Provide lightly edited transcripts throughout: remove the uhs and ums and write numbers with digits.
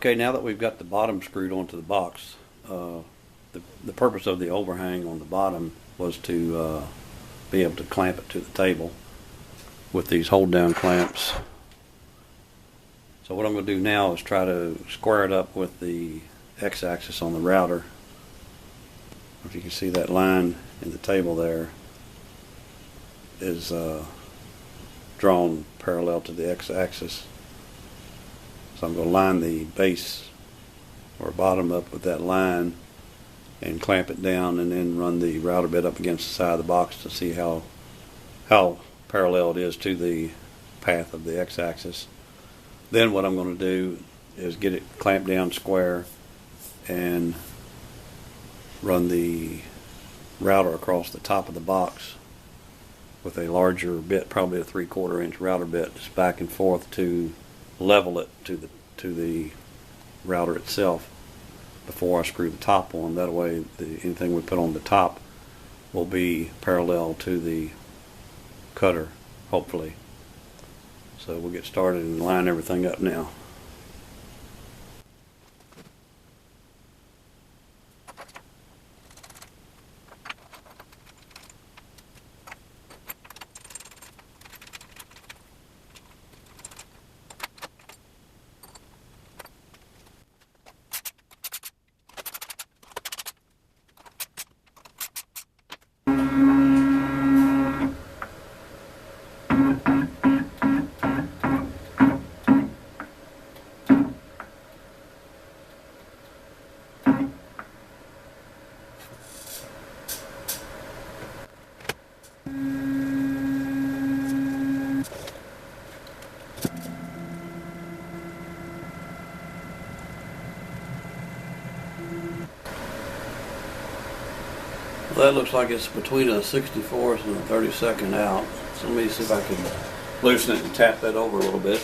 Okay, now that we've got the bottom screwed onto the box, the purpose of the overhang on the bottom was to be able to clamp it to the table with these hold down clamps. So what I'm going to do now is try to square it up with the x-axis on the router. If you can see that line in the table there is drawn parallel to the x-axis. So I'm going to line the base or bottom up with that line and clamp it down, and then run the router bit up against the side of the box to see how parallel it is to the path of the x-axis. Then what I'm going to do is get it clamped down square and run the router across the top of the box with a larger bit, probably a 3/4 inch router bit, just back and forth to level it to the router itself before I screw the top on. That way anything we put on the top will be parallel to the cutter, hopefully. So we'll get started and line everything up now. Well, that looks like it's between a 64th and a 32nd out. So let me see if I can loosen it and tap that over a little bit.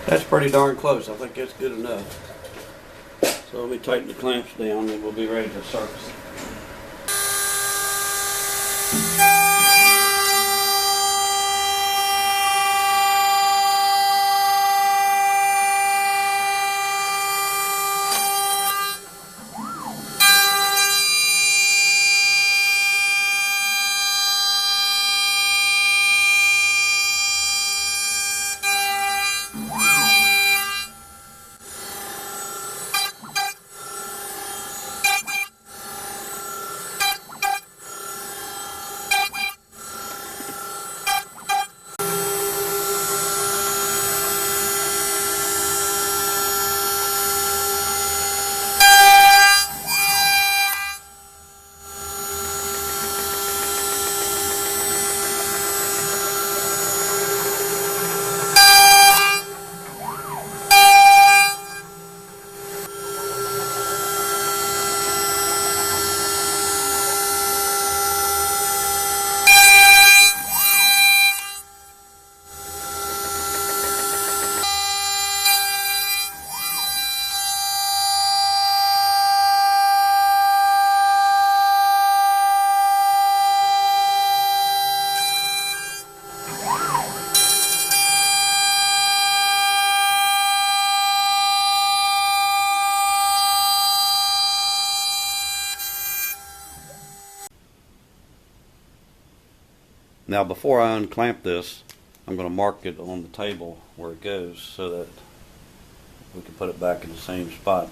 That's pretty darn close. I think that's good enough. So let me tighten the clamps down and we'll be ready to service it. Now before I unclamp this, I'm going to mark it on the table where it goes so that we can put it back in the same spot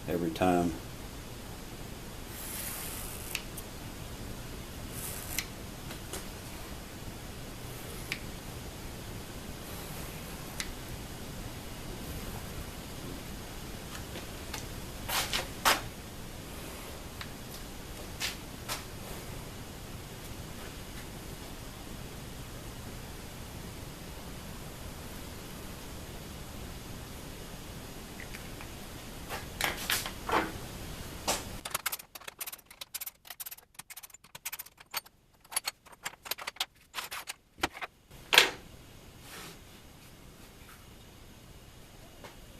every time.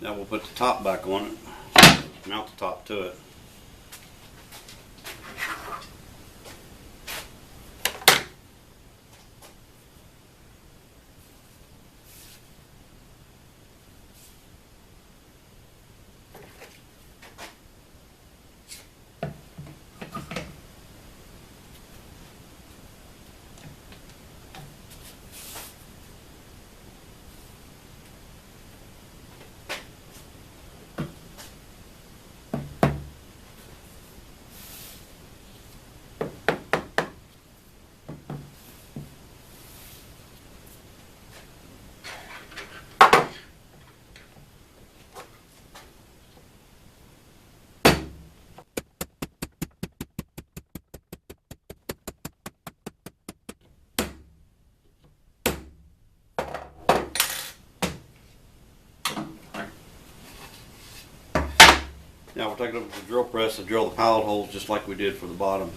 Now we'll put the top back on it, mount the top to it. Now we'll take it up to the drill press and drill the pallet holes just like we did for the bottom.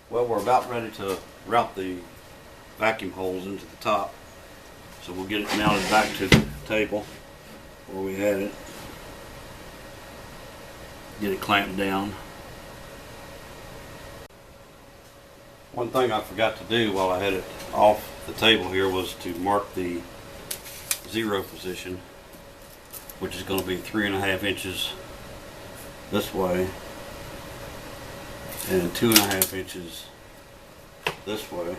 Well, we're about ready to route the vacuum holes into the top. So we'll get it mounted back to the table where we had it. Get it clamped down. One thing I forgot to do while I had it off the table here was to mark the zero position, which is going to be 3.5 inches this way and 2.5 inches this way.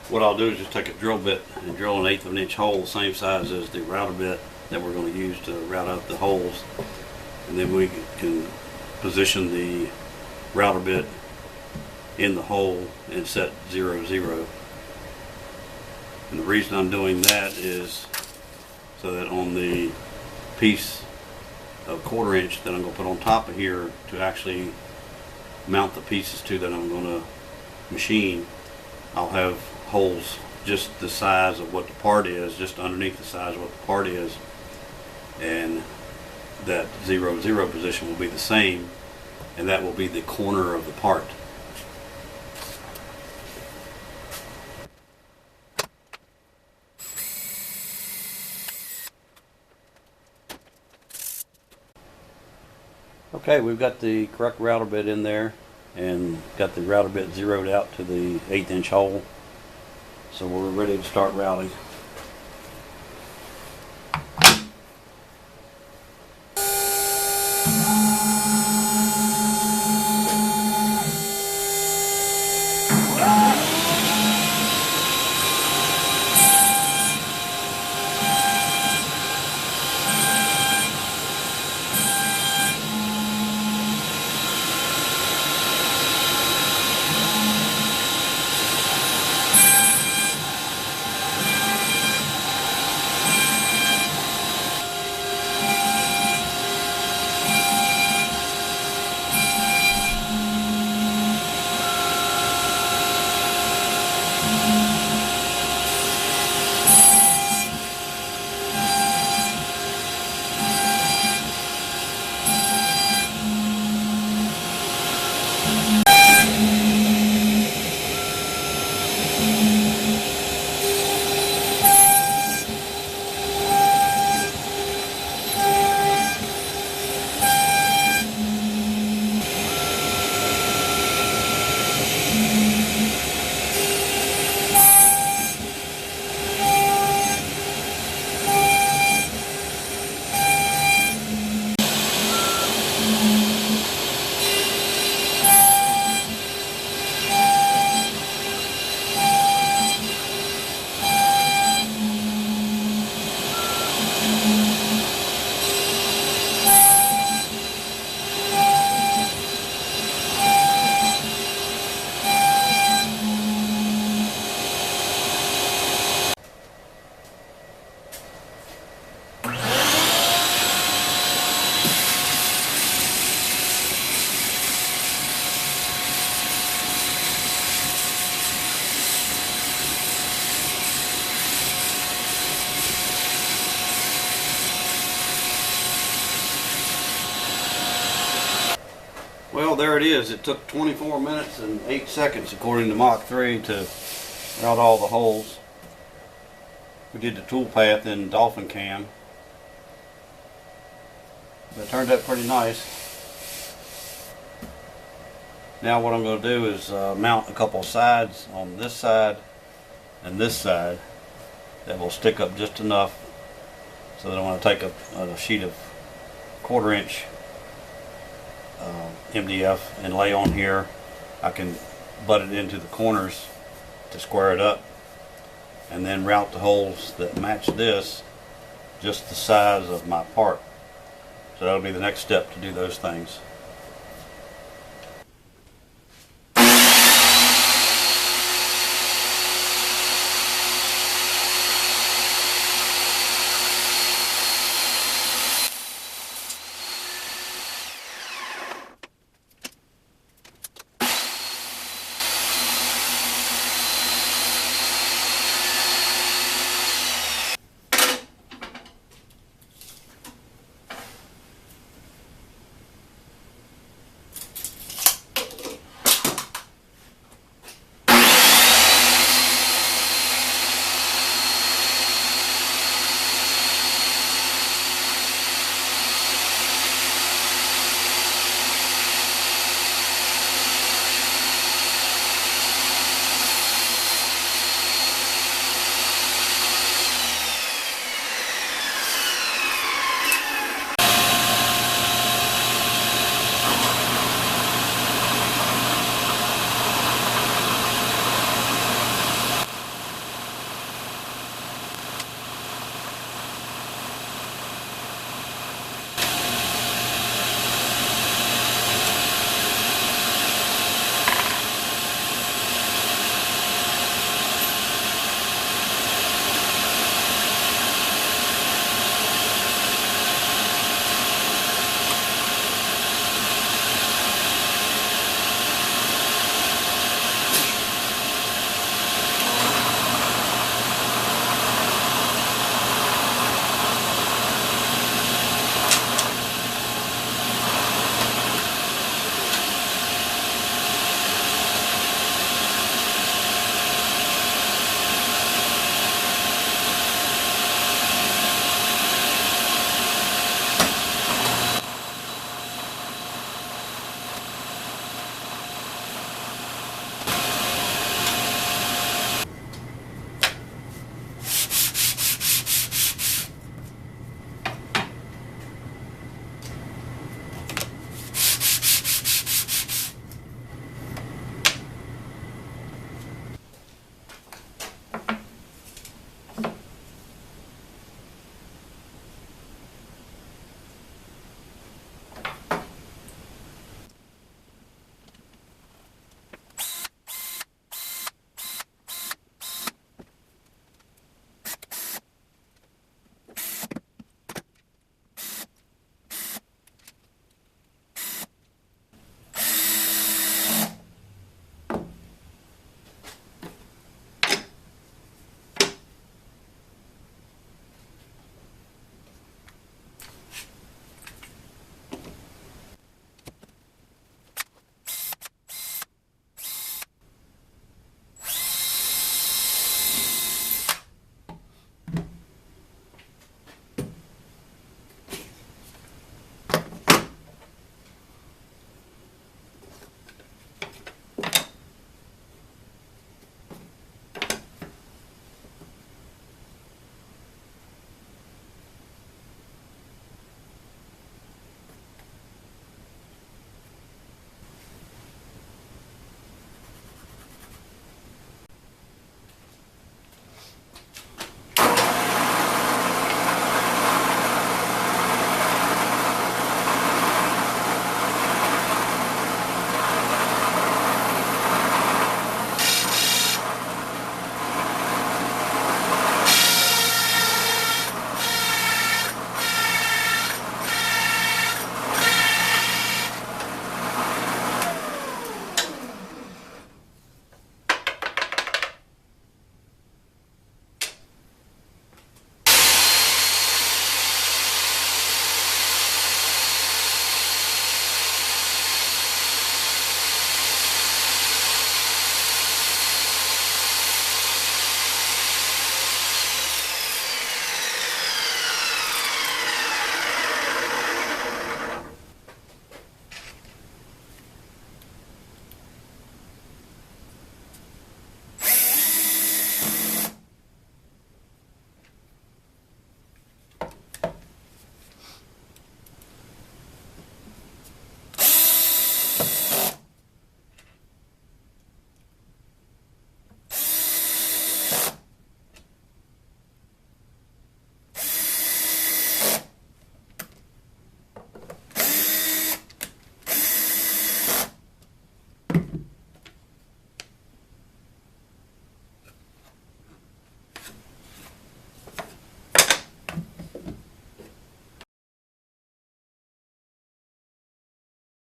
What I'll do is just take a drill bit and drill an 1/8 of an inch hole, the same size as the router bit that we're going to use to route out the holes, and then we can position the router bit in the hole and set 0, 0. And the reason I'm doing that is so that on the piece of 1/4 inch that I'm going to put on top of here to actually mount the pieces to that I'm going to machine, I'll have holes just the size of what the part is, just underneath the size of what the part is, and that 0, 0 position will be the same, and that will be the corner of the part. Okay, we've got the correct router bit in there and got the router bit zeroed out to the 1/8 inch hole. So we're ready to start routing. Well, there it is. It took 24 minutes and 8 seconds according to Mach 3 to route all the holes. We did the tool path in Dolphin Cam. It turned out pretty nice. Now what I'm going to do is mount a couple of sides on this side and this side that will stick up just enough so that I want to take a sheet of 1/4 inch MDF and lay on here. I can butt it into the corners to square it up and then route the holes that match this just the size of my part. So that'll be the next step to do those things.